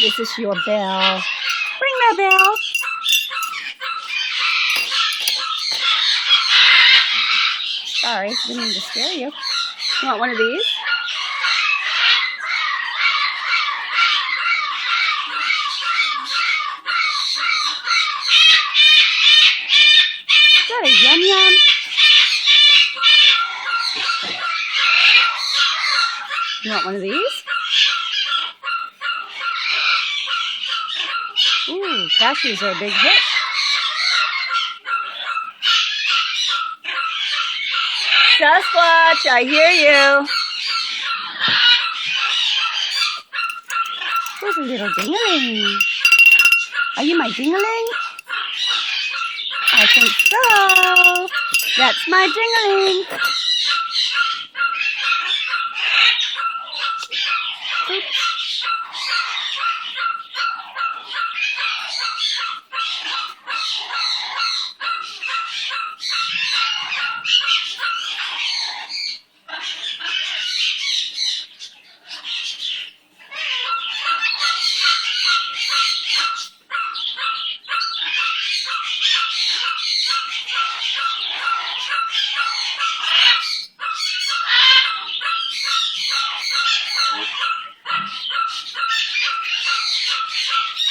This is your bell. Ring that bell. Sorry, didn't mean to scare you. You want one of these? Is that a yum yum? You want one of these? Ooh, cashews are a big hit. Sasquatch, I hear you. Where's a little dingaling? Are you my dingaling? I think so. That's my dingaling. Oops.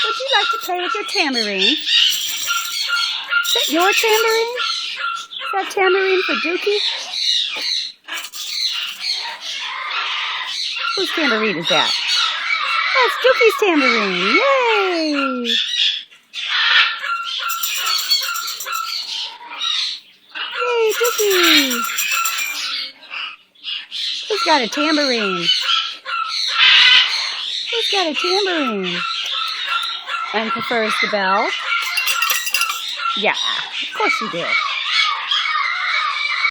Would you like to play with your tambourine? Is that your tambourine? Is that tambourine for Dookie? Whose tambourine is that? That's Dookie's tambourine. Yay! Yay, Dookie! Who's got a tambourine? Who's got a tambourine? And prefers the bell? Yeah, of course you do.